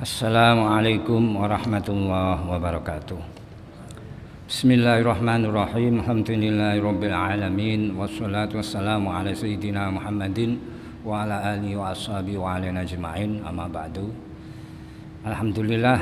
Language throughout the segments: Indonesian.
Assalamualaikum warahmatullahi wabarakatuh. Bismillahirrahmanirrahim. Alhamdulillahirabbil alamin wassalatu wassalamu ala sayyidina Muhammadin wa ala alihi wa ashabihi wa ala ajma'in. Amma ba'du. Alhamdulillah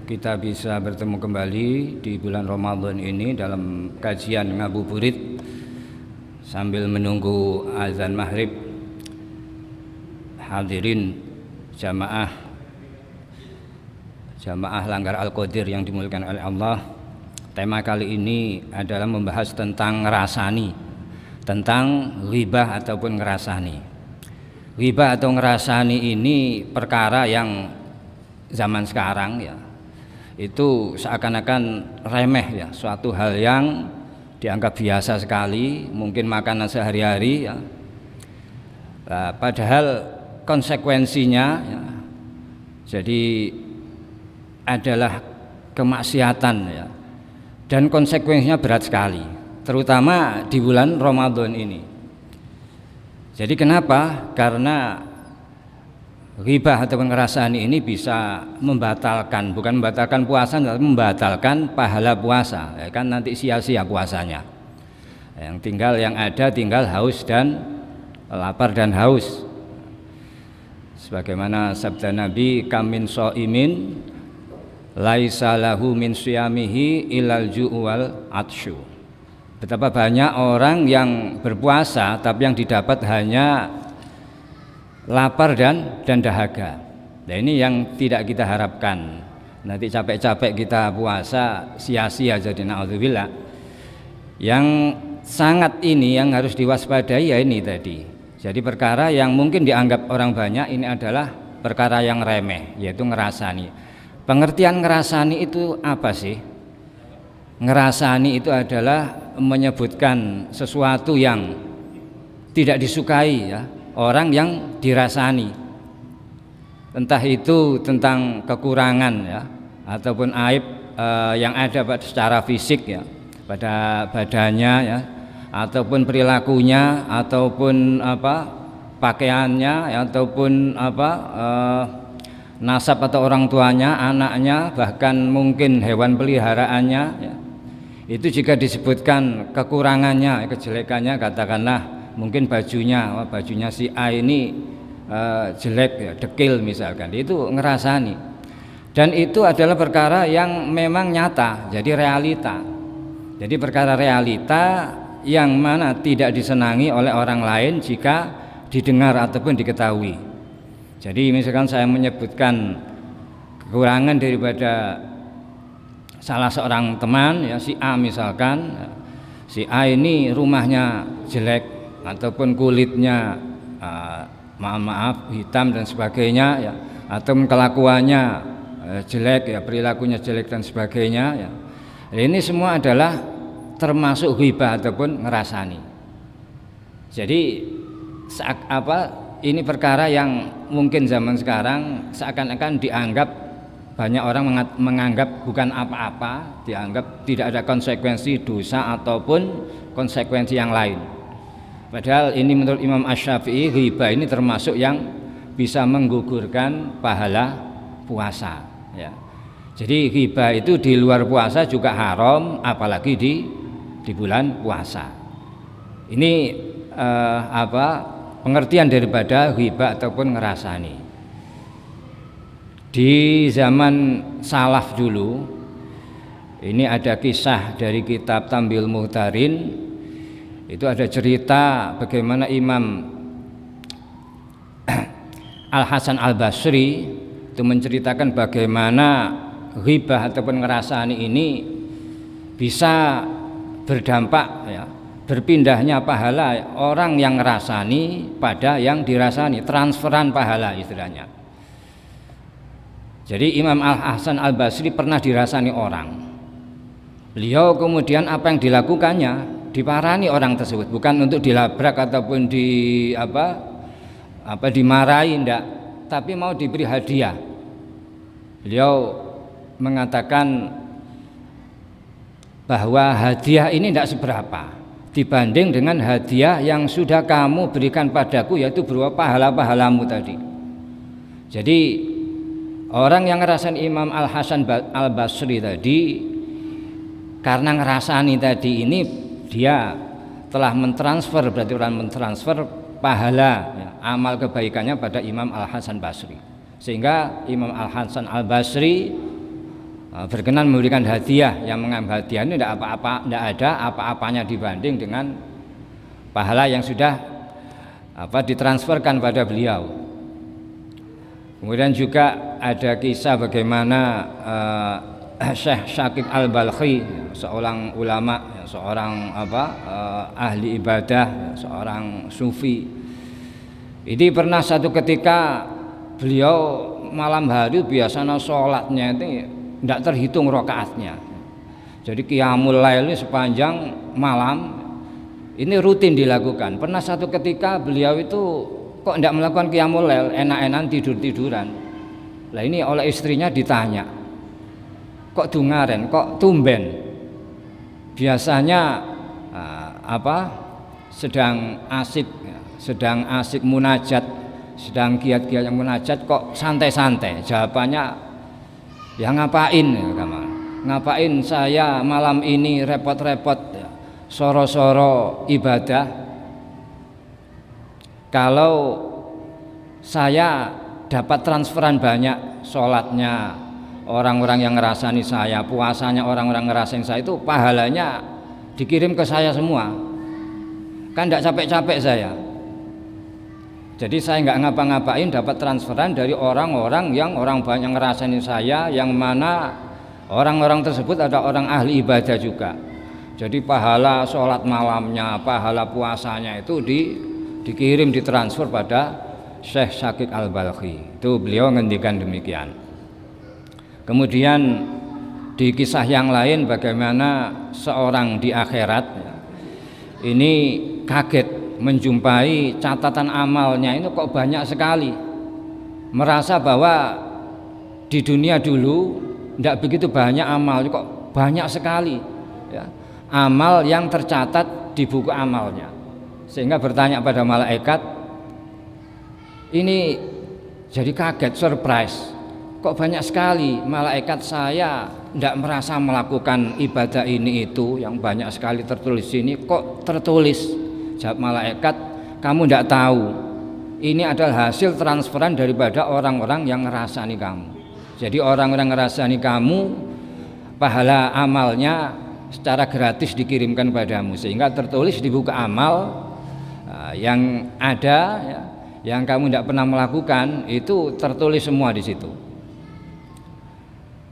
kita bisa bertemu kembali di bulan Ramadan ini dalam kajian ngabuburit sambil menunggu azan maghrib. Hadirin jamaah Langgar Al-Qadir yang dimuliakan oleh Allah. Tema kali ini adalah membahas tentang ngerasani, tentang ghibah ataupun ngerasani. Ghibah atau ngerasani ini perkara yang zaman sekarang ya itu seakan-akan remeh ya, suatu hal yang dianggap biasa sekali, mungkin makanan sehari-hari ya. Padahal konsekuensinya ya, jadi adalah kemaksiatan ya, dan konsekuensinya berat sekali, terutama di bulan Ramadan ini. Jadi kenapa? Karena ghibah atau ngerasani ini bisa membatalkan, bukan membatalkan puasa, tapi membatalkan pahala puasa ya, kan nanti sia-sia puasanya. Yang ada tinggal haus dan lapar dan haus. Sebagaimana sabda Nabi, kamin so'imin laisa lahu min siyamihi ilal ju'u wal atsyu. Betapa banyak orang yang berpuasa tapi yang didapat hanya lapar dan dahaga. Nah, ini yang tidak kita harapkan. Nanti capek-capek kita puasa sia-sia jadi naudzubillah. Yang sangat ini yang harus diwaspadai ya ini tadi. Jadi perkara yang mungkin dianggap orang banyak ini adalah perkara yang remeh, yaitu ngerasani. Pengertian ngerasani itu apa sih? Ngerasani itu adalah menyebutkan sesuatu yang tidak disukai ya, orang yang dirasani. Entah itu tentang kekurangan ya, ataupun aib yang ada secara fisik ya, pada badannya ya, ataupun perilakunya, ataupun pakaiannya ya, ataupun nasab atau orang tuanya, anaknya, bahkan mungkin hewan peliharaannya ya. Itu jika disebutkan kekurangannya, kejelekannya, katakanlah mungkin bajunya si A ini jelek ya, dekil misalkan, itu ngerasani. Dan itu adalah perkara yang memang nyata, jadi realita. Jadi perkara realita yang mana tidak disenangi oleh orang lain jika didengar ataupun diketahui. Jadi misalkan saya menyebutkan kekurangan daripada salah seorang teman ya, si A misalkan, si A ini rumahnya jelek ataupun kulitnya maaf hitam dan sebagainya ya, atau kelakuannya jelek ya, perilakunya jelek dan sebagainya ya. Ini semua adalah termasuk ghibah ataupun ngerasani. Jadi ini perkara yang mungkin zaman sekarang seakan-akan dianggap, banyak orang menganggap bukan apa-apa, dianggap tidak ada konsekuensi dosa ataupun konsekuensi yang lain. Padahal ini menurut Imam Asy-Syafi'i, ghibah ini termasuk yang bisa menggugurkan pahala puasa ya. Jadi ghibah itu di luar puasa juga haram, apalagi di bulan puasa. Ini pengertian daripada ghibah ataupun ngerasani. Di zaman salaf dulu, ini ada kisah dari kitab Tambil Muhtarin. Itu ada cerita bagaimana Imam Al-Hasan Al-Basri itu menceritakan bagaimana ghibah ataupun ngerasani ini bisa berdampak ya, berpindahnya pahala orang yang ngerasani pada yang dirasani, transferan pahala istilahnya. Jadi Imam Al-Hasan Al-Basri pernah dirasani orang. Beliau kemudian apa yang dilakukannya, diparani orang tersebut, bukan untuk dilabrak ataupun dimarahi enggak, tapi mau diberi hadiah. Beliau mengatakan bahwa hadiah ini tidak seberapa dibanding dengan hadiah yang sudah kamu berikan padaku, yaitu berupa pahala-pahalamu tadi. Jadi Orang yang ngerasain Imam Al Hasan Al Basri tadi, karena ngerasani tadi ini dia telah mentransfer, berarti orang mentransfer pahala ya, amal kebaikannya pada Imam Al Hasan Basri, sehingga Imam Al Hasan Al Basri berkenan memberikan hadiah, yang mengambil hadiah ini tidak ada apa-apanya dibanding dengan pahala yang sudah ditransferkan pada beliau. Kemudian juga ada kisah bagaimana Syekh Syakib Al-Balkhi, seorang ulama, seorang ahli ibadah, seorang sufi. Ini pernah satu ketika beliau malam hari biasanya sholatnya itu tidak terhitung rakaatnya. Jadi qiyamul lail ini sepanjang malam ini rutin dilakukan. Pernah satu ketika beliau itu kok tidak melakukan qiyamul lail, enak-enakan tidur-tiduran. Lah ini oleh istrinya ditanya, kok dungaren, kok tumben? Biasanya sedang asik munajat, sedang giat-giat yang munajat kok santai-santai. Jawabannya, ya ngapain ya, ngapain saya malam ini repot-repot ya, soro-soro ibadah, kalau saya dapat transferan banyak, sholatnya orang-orang yang ngerasani saya, puasanya orang-orang ngerasain saya, itu pahalanya dikirim ke saya semua, kan tidak capek-capek saya. Jadi saya nggak ngapa-ngapain, dapat transferan dari orang-orang yang orang banyak ngerasain saya, yang mana orang-orang tersebut ada orang ahli ibadah juga. Jadi pahala sholat malamnya, pahala puasanya itu dikirim, ditransfer pada Syekh Syakib Al-Balkhi. Itu beliau ngendikan demikian. Kemudian di kisah yang lain bagaimana seorang di akhirat ini kaget menjumpai catatan amalnya itu kok banyak sekali, merasa bahwa di dunia dulu tidak begitu banyak amal, kok banyak sekali ya, amal yang tercatat di buku amalnya, sehingga bertanya pada malaikat. Ini jadi kaget, surprise, kok banyak sekali, malaikat, saya tidak merasa melakukan ibadah ini itu yang banyak sekali tertulis ini, kok tertulis? Jawab malaikat, kamu tidak tahu, ini adalah hasil transferan daripada orang-orang yang ngerasani kamu. Jadi orang-orang ngerasani kamu, pahala amalnya secara gratis dikirimkan padamu, sehingga tertulis di buku amal yang ada ya, yang kamu tidak pernah melakukan itu tertulis semua di situ.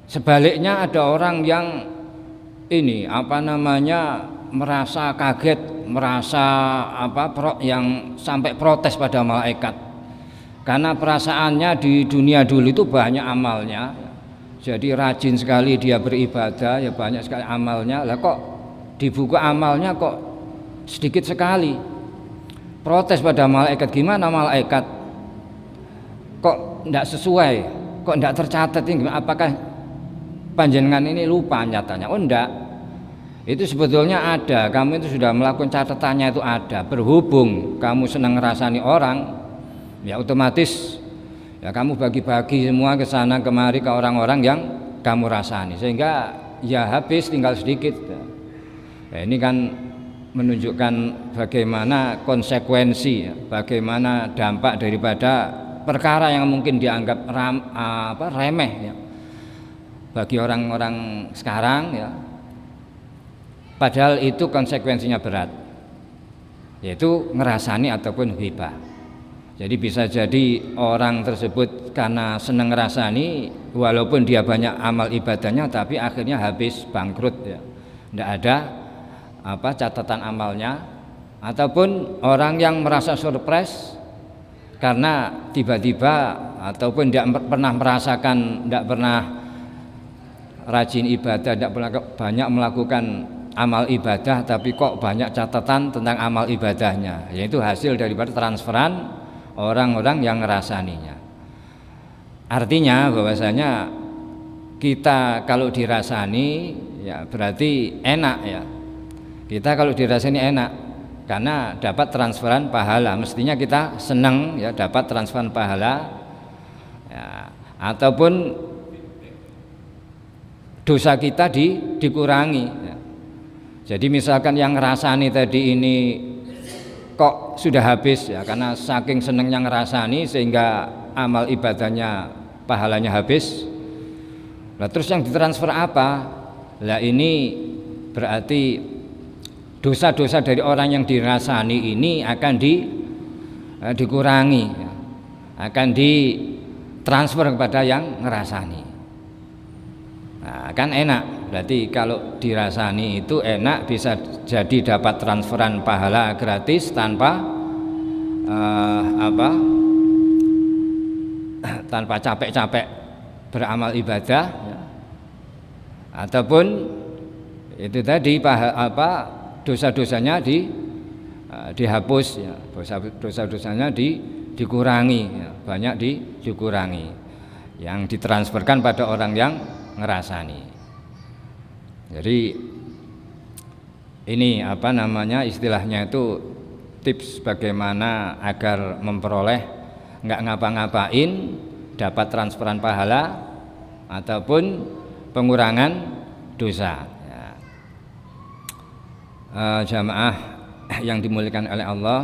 Sebaliknya ada orang yang ini merasa kaget, merasa yang sampai protes pada malaikat, karena perasaannya di dunia dulu itu banyak amalnya, jadi rajin sekali dia beribadah, ya banyak sekali amalnya, lah kok di buku amalnya kok sedikit sekali. Protes pada malaikat, gimana malaikat, kok tidak sesuai, kok tidak tercatat ini, apakah panjenengan ini lupa nyatanya? Oh enggak, itu sebetulnya ada, kamu itu sudah melakukan catatannya, itu ada. Berhubung kamu senang ngerasani orang, ya otomatis ya kamu bagi-bagi semua ke sana kemari ke orang-orang yang kamu rasani, sehingga ya habis tinggal sedikit. Ya, ini kan menunjukkan bagaimana konsekuensi, bagaimana dampak daripada perkara yang mungkin dianggap remeh ya, bagi orang-orang sekarang ya, padahal itu konsekuensinya berat, yaitu ngerasani ataupun hibah. Jadi bisa jadi orang tersebut karena senang ngerasani, walaupun dia banyak amal ibadahnya, tapi akhirnya habis, bangkrut ya, tidak ada catatan amalnya. Ataupun orang yang merasa surprise karena tiba-tiba ataupun tidak pernah merasakan, tidak pernah rajin ibadah, tidak pernah banyak melakukan amal ibadah, tapi kok banyak catatan tentang amal ibadahnya, yaitu hasil daripada transferan orang-orang yang ngerasaninya. Artinya bahwasanya kita kalau dirasani ya berarti enak ya, kita kalau dirasani enak karena dapat transferan pahala, mestinya kita senang ya dapat transferan pahala ya. ataupun dosa kita dikurangi ya. Jadi misalkan yang ngerasani tadi ini kok sudah habis ya, karena saking senengnya ngerasani sehingga amal ibadahnya pahalanya habis. Nah, terus yang ditransfer apa? Lah ini berarti dosa-dosa dari orang yang dirasani ini akan dikurangi ya. Akan ditransfer kepada yang ngerasani. Nah, kan enak. Berarti kalau dirasani itu enak, bisa jadi dapat transferan pahala gratis tanpa tanpa capek-capek beramal ibadah ya. Ataupun itu tadi dosa-dosanya dihapus ya, dosa-dosanya dikurangi ya, banyak dikurangi, yang ditransferkan pada orang yang ngerasani. Jadi ini istilahnya itu tips bagaimana agar memperoleh nggak ngapa-ngapain dapat transferan pahala ataupun pengurangan dosa ya. Jamaah yang dimuliakan oleh Allah,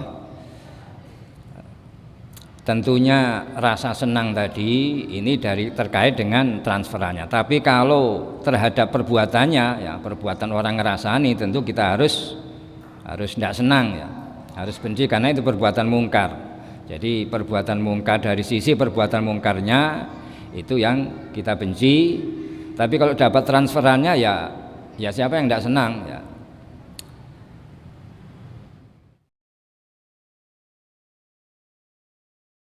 tentunya rasa senang tadi ini terkait dengan transferannya. Tapi kalau terhadap perbuatannya ya, perbuatan orang ngerasani, tentu kita harus tidak senang ya, harus benci karena itu perbuatan mungkar. Jadi perbuatan mungkar, dari sisi perbuatan mungkarnya itu yang kita benci. Tapi kalau dapat transferannya ya siapa yang tidak senang ya.